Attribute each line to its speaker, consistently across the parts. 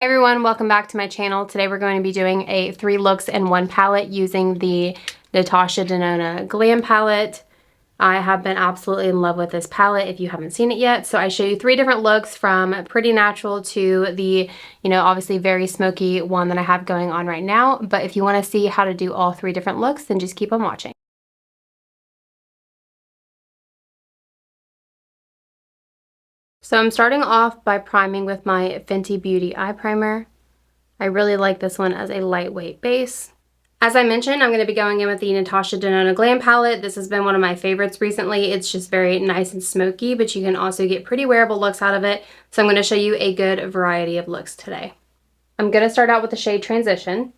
Speaker 1: Hey everyone, welcome back to my channel. Today we're going to be doing a 3 looks in 1 palette using the Natasha Denona Glam palette. I have been absolutely in love with this palette if you haven't seen it yet. So I show you 3 different looks from pretty natural to the, obviously very smoky one that I have going on right now. But if you want to see how to do all 3 different looks, then just keep on watching. So I'm starting off by priming with my Fenty Beauty Eye Primer. I really like this one as a lightweight base. As I mentioned, I'm going to be going in with the Natasha Denona Glam palette. This has been one of my favorites recently. It's just very nice and smoky, but you can also get pretty wearable looks out of it. So I'm going to show you a good variety of looks today. I'm going to start out with the shade Transition.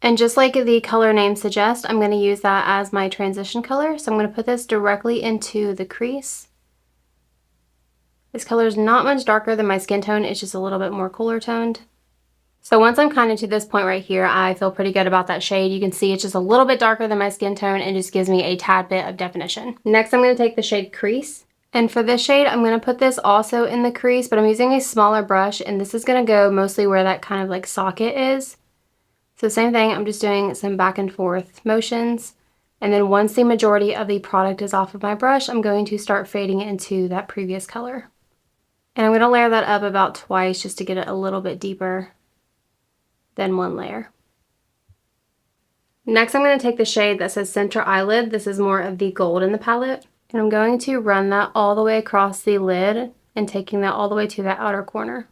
Speaker 1: And just like the color name suggests, I'm going to use that as my transition color. So I'm going to put this directly into the crease. This color is not much darker than my skin tone. It's just a little bit more cooler toned. So once I'm kind of to this point right here, I feel pretty good about that shade. You can see it's just a little bit darker than my skin tone and just gives me a tad bit of definition. Next, I'm going to take the shade Crease. And for this shade, I'm going to put this also in the crease, but I'm using a smaller brush, and this is going to go mostly where that kind of like socket is. So same thing, I'm just doing some back and forth motions. And then once the majority of the product is off of my brush, I'm going to start fading it into that previous color. And I'm going to layer that up about twice just to get it a little bit deeper than one layer. Next, I'm going to take the shade that says Center Eyelid. This is more of the gold in the palette. And I'm going to run that all the way across the lid and taking that all the way to that outer corner.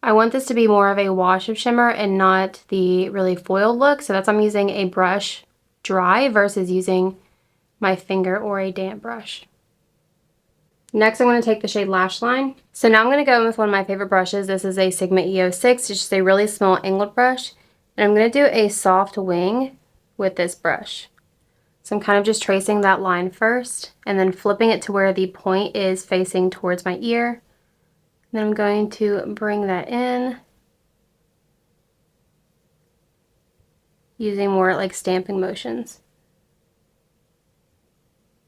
Speaker 1: I want this to be more of a wash of shimmer and not the really foiled look. So that's why I'm using a brush dry versus using my finger or a damp brush. Next, I'm going to take the shade Lash Line. So now I'm going to go in with one of my favorite brushes. This is a Sigma E06. It's just a really small angled brush. And I'm going to do a soft wing with this brush. So I'm kind of just tracing that line first and then flipping it to where the point is facing towards my ear. And then I'm going to bring that in using more like stamping motions.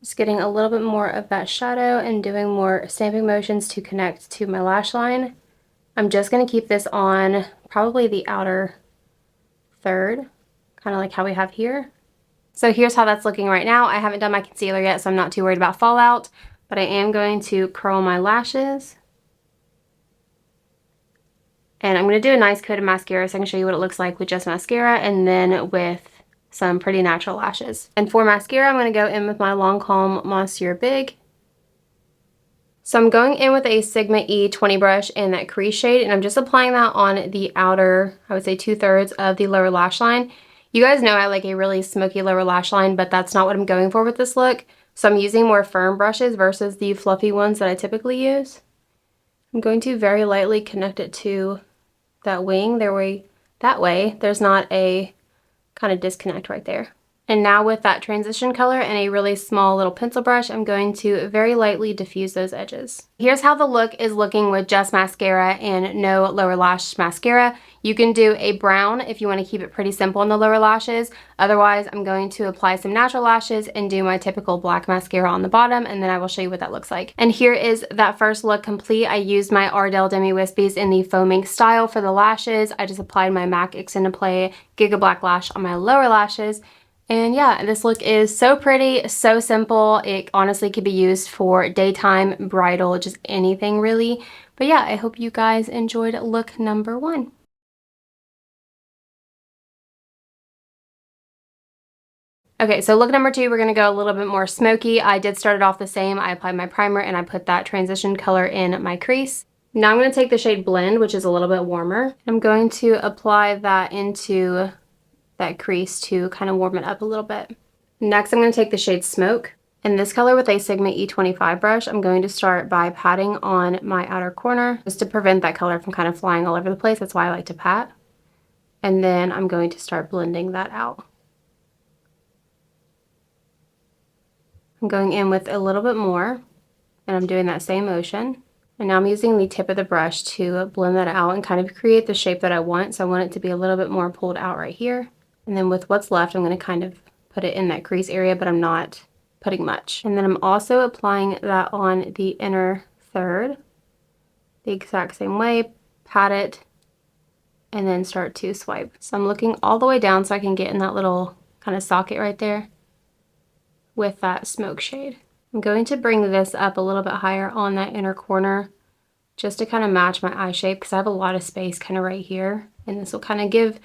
Speaker 1: Just getting a little bit more of that shadow and doing more stamping motions to connect to my lash line. I'm just going to keep this on probably the outer third, kind of like how we have here. So here's how that's looking right now. I haven't done my concealer yet, so I'm not too worried about fallout, but I am going to curl my lashes. And I'm going to do a nice coat of mascara so I can show you what it looks like with just mascara and then with some pretty natural lashes. And for mascara, I'm going to go in with my Lancome Monsieur Big. So I'm going in with a Sigma E20 brush in that crease shade, and I'm just applying that on the outer, I would say 2/3 of the lower lash line. You guys know I like a really smoky lower lash line, but that's not what I'm going for with this look. So I'm using more firm brushes versus the fluffy ones that I typically use. I'm going to very lightly connect it to that wing. That way there's not a kind of disconnect right there. And now with that transition color and a really small little pencil brush, I'm going to very lightly diffuse those edges. Here's how the look is looking with just mascara and no lower lash mascara. You can do a brown if you want to keep it pretty simple in the lower lashes. Otherwise, I'm going to apply some natural lashes and do my typical black mascara on the bottom, and then I will show you what that looks like. And here is that first look complete. I used my Ardell Demi Wispies in the Faux Mink style for the lashes. I just applied my MAC Extended Play Giga Black Lash on my lower lashes. And yeah, this look is so pretty, so simple. It honestly could be used for daytime, bridal, just anything really. But yeah, I hope you guys enjoyed look number 1. Okay, so look number 2, we're going to go a little bit more smoky. I did start it off the same. I applied my primer and I put that transition color in my crease. Now I'm going to take the shade Blend, which is a little bit warmer. I'm going to apply that into that crease to kind of warm it up a little bit. Next, I'm going to take the shade Smoke. In this color with a Sigma E25 brush, I'm going to start by patting on my outer corner just to prevent that color from kind of flying all over the place. That's why I like to pat. And then I'm going to start blending that out. I'm going in with a little bit more, and I'm doing that same motion. And now I'm using the tip of the brush to blend that out and kind of create the shape that I want. So I want it to be a little bit more pulled out right here. And then with what's left, I'm going to kind of put it in that crease area, but I'm not putting much. And then I'm also applying that on the inner third the exact same way, pat it, and then start to swipe. So I'm looking all the way down so I can get in that little kind of socket right there with that smoke shade. I'm going to bring this up a little bit higher on that inner corner just to kind of match my eye shape because I have a lot of space kind of right here, and this will kind of give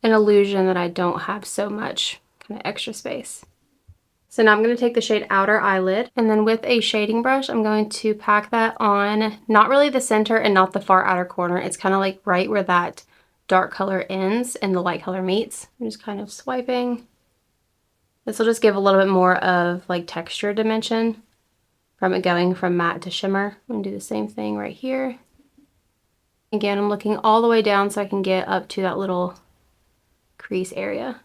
Speaker 1: an illusion that I don't have so much kind of extra space. So now I'm going to take the shade Outer Eyelid, and then with a shading brush, I'm going to pack that on, not really the center and not the far outer corner. It's kind of like right where that dark color ends and the light color meets. I'm just kind of swiping. This will just give a little bit more of like texture dimension from it going from matte to shimmer. I'm going to do the same thing right here. Again, I'm looking all the way down so I can get up to that little crease area.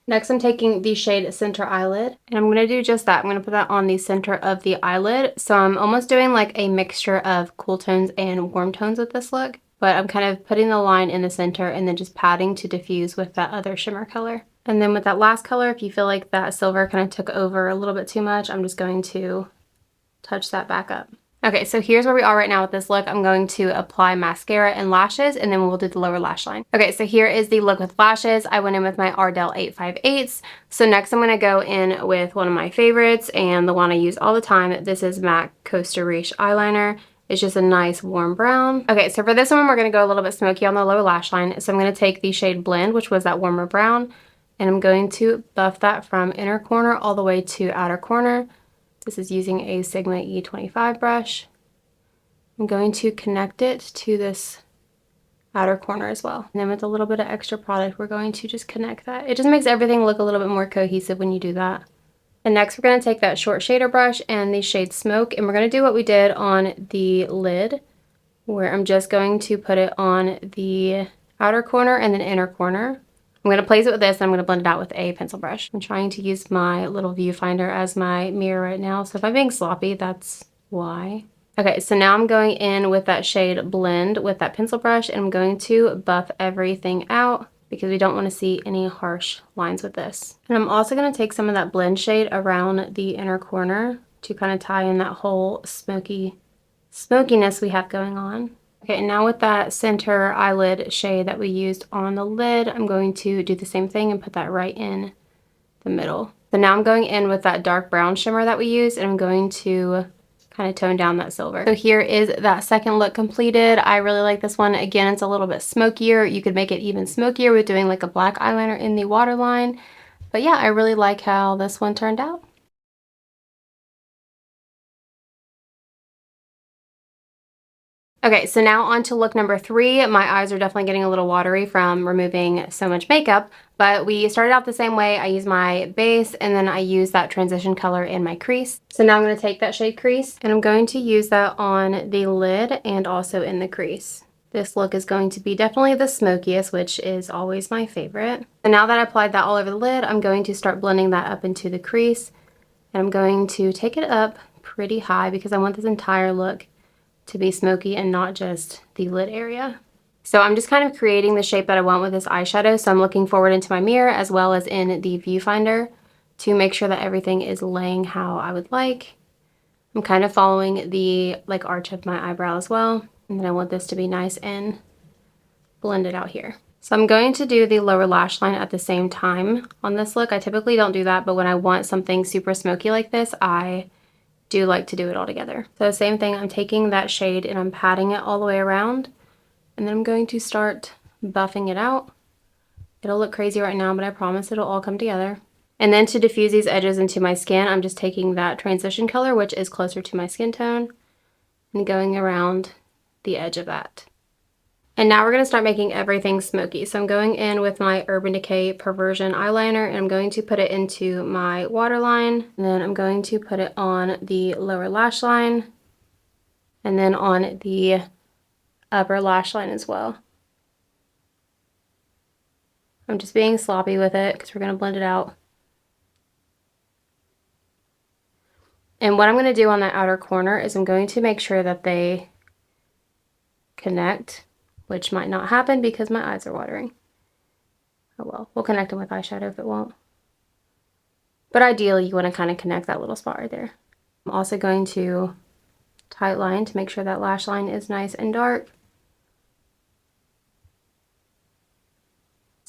Speaker 1: Next, I'm taking the shade Center Eyelid, and I'm going to do just that. I'm going to put that on the center of the eyelid. So I'm almost doing like a mixture of cool tones and warm tones with this look, but I'm kind of putting the line in the center and then just patting to diffuse with that other shimmer color. And then with that last color, if you feel like that silver kind of took over a little bit too much, I'm just going to touch that back up. Okay, so here's where we are right now with this look. I'm going to apply mascara and lashes, and then we'll do the lower lash line. Okay, so here is the look with lashes. I went in with my Ardell 858s. So next I'm gonna go in with one of my favorites and the one I use all the time. This is MAC Costa eyeliner. It's just a nice warm brown. Okay, so for this one, we're gonna go a little bit smoky on the lower lash line. So I'm gonna take the shade Blend, which was that warmer brown, and I'm going to buff that from inner corner all the way to outer corner. This is using a Sigma E25 brush. I'm going to connect it to this outer corner as well. And then with a little bit of extra product, we're going to just connect that. It just makes everything look a little bit more cohesive when you do that. And next we're going to take that short shader brush and the shade Smoke, and we're going to do what we did on the lid, where I'm just going to put it on the outer corner and then inner corner. I'm going to place it with this, and I'm going to blend it out with a pencil brush. I'm trying to use my little viewfinder as my mirror right now, so if I'm being sloppy, that's why. Okay, so now I'm going in with that shade Blend with that pencil brush, and I'm going to buff everything out because we don't want to see any harsh lines with this. And I'm also going to take some of that blend shade around the inner corner to kind of tie in that whole smokiness we have going on. Okay, and now with that center eyelid shade that we used on the lid, I'm going to do the same thing and put that right in the middle. So now I'm going in with that dark brown shimmer that we used, and I'm going to kind of tone down that silver. So here is that second look completed. I really like this one. Again, it's a little bit smokier. You could make it even smokier with doing like a black eyeliner in the waterline. But yeah, I really like how this one turned out. Okay, so now on to look number 3. My eyes are definitely getting a little watery from removing so much makeup, but we started out the same way. I use my base, and then I use that transition color in my crease. So now I'm going to take that shade Crease, and I'm going to use that on the lid and also in the crease. This look is going to be definitely the smokiest, which is always my favorite. And now that I applied that all over the lid, I'm going to start blending that up into the crease, and I'm going to take it up pretty high because I want this entire look to be smoky and not just the lid area. So I'm just kind of creating the shape that I want with this eyeshadow. So I'm looking forward into my mirror as well as in the viewfinder to make sure that everything is laying how I would like. I'm kind of following the like arch of my eyebrow as well. And then I want this to be nice and blended out here. So I'm going to do the lower lash line at the same time on this look. I typically don't do that, but when I want something super smoky like this, I do like to do it all together. So same thing, I'm taking that shade and I'm patting it all the way around, and then I'm going to start buffing it out. It'll look crazy right now, but I promise it'll all come together. And then to diffuse these edges into my skin, I'm just taking that transition color, which is closer to my skin tone, and going around the edge of that. And now we're going to start making everything smoky. So I'm going in with my Urban Decay Perversion eyeliner, and I'm going to put it into my waterline. And then I'm going to put it on the lower lash line, and then on the upper lash line as well. I'm just being sloppy with it because we're going to blend it out. And what I'm going to do on that outer corner is I'm going to make sure that they connect, which might not happen because my eyes are watering. Oh well, we'll connect them with eyeshadow if it won't. But ideally, you want to kind of connect that little spot right there. I'm also going to tight line to make sure that lash line is nice and dark.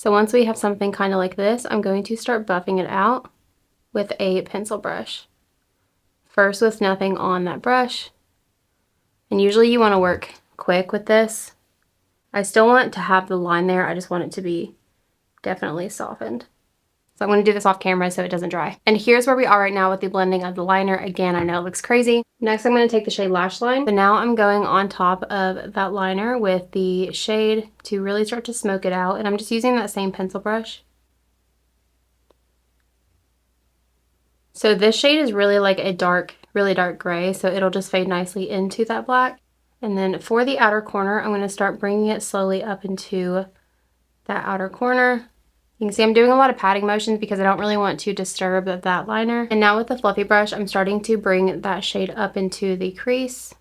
Speaker 1: So once we have something kind of like this, I'm going to start buffing it out with a pencil brush. First with nothing on that brush. And usually you want to work quick with this. I still want to have the line there, I just want it to be definitely softened. So I'm going to do this off camera so it doesn't dry. And here's where we are right now with the blending of the liner. Again, I know it looks crazy. Next, I'm going to take the shade Lash Line. So now I'm going on top of that liner with the shade to really start to smoke it out. And I'm just using that same pencil brush. So this shade is really like a dark, really dark gray. So it'll just fade nicely into that black. And then for the outer corner, I'm going to start bringing it slowly up into that outer corner. You can see I'm doing a lot of patting motions because I don't really want to disturb that liner. And now with the fluffy brush, I'm starting to bring that shade up into the crease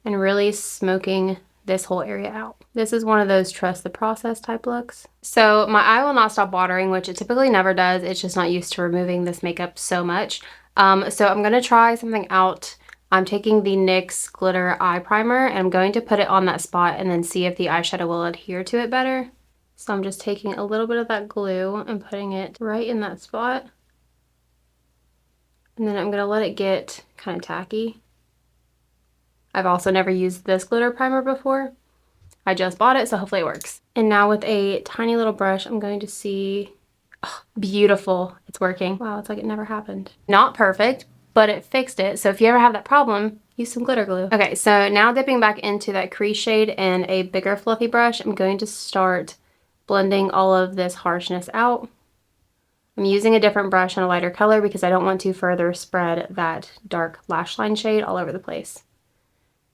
Speaker 1: and really smoking this whole area out. This is one of those trust the process type looks. So my eye will not stop watering, which it typically never does. It's just not used to removing this makeup so much. So I'm going to try something out. I'm taking the NYX Glitter Eye Primer and I'm going to put it on that spot and then see if the eyeshadow will adhere to it better. So I'm just taking a little bit of that glue and putting it right in that spot. And then I'm going to let it get kind of tacky. I've also never used this glitter primer before. I just bought it, so hopefully it works. And now with a tiny little brush, I'm going to see, oh, beautiful, it's working. Wow, it's like it never happened. Not perfect, but it fixed it. So if you ever have that problem, use some glitter glue. Okay, so now dipping back into that crease shade and a bigger fluffy brush, I'm going to start blending all of this harshness out. I'm using a different brush and a lighter color because I don't want to further spread that dark lash line shade all over the place.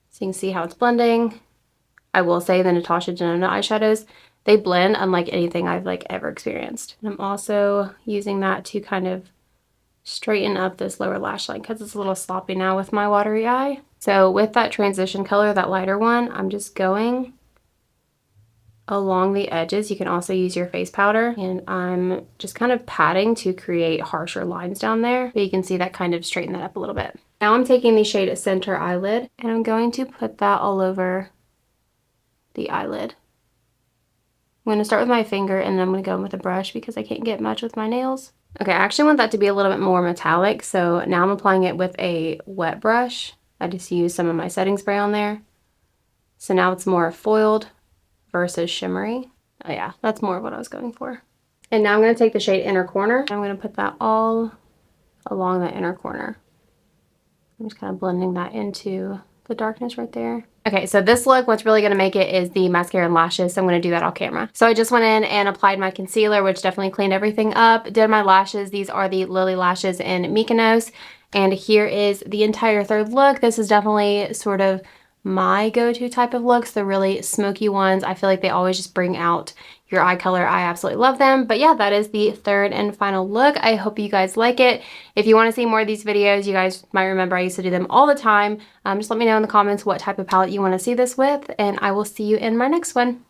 Speaker 1: So you can see how it's blending. I will say the Natasha Denona eyeshadows, they blend unlike anything I've ever experienced. And I'm also using that to kind of straighten up this lower lash line because it's a little sloppy now with my watery eye. So with that transition color, that lighter one, I'm just going along the edges. You can also use your face powder, and I'm just kind of patting to create harsher lines down there, but you can see that kind of straighten that up a little bit. Now I'm taking the shade Center Eyelid and I'm going to put that all over the eyelid. I'm going to start with my finger and then I'm going to go in with a brush because I can't get much with my nails. Okay, I actually want that to be a little bit more metallic, so now I'm applying it with a wet brush. I just used some of my setting spray on there. So now it's more foiled versus shimmery. Oh yeah, that's more of what I was going for. And now I'm going to take the shade Inner Corner. I'm going to put that all along the inner corner. I'm just kind of blending that into the darkness right there. Okay, so this look, what's really going to make it is the mascara and lashes, so I'm going to do that off camera. So I just went in and applied my concealer, which definitely cleaned everything up. Did my lashes. These are the Lilly lashes in Mykonos. And here is the entire third look. This is definitely sort of my go-to type of looks, the really smoky ones. I feel like they always just bring out your eye color. I absolutely love them. But yeah, that is the third and final look. I hope you guys like it. If you want to see more of these videos, you guys might remember I used to do them all the time. Just let me know in the comments what type of palette you want to see this with, and I will see you in my next one.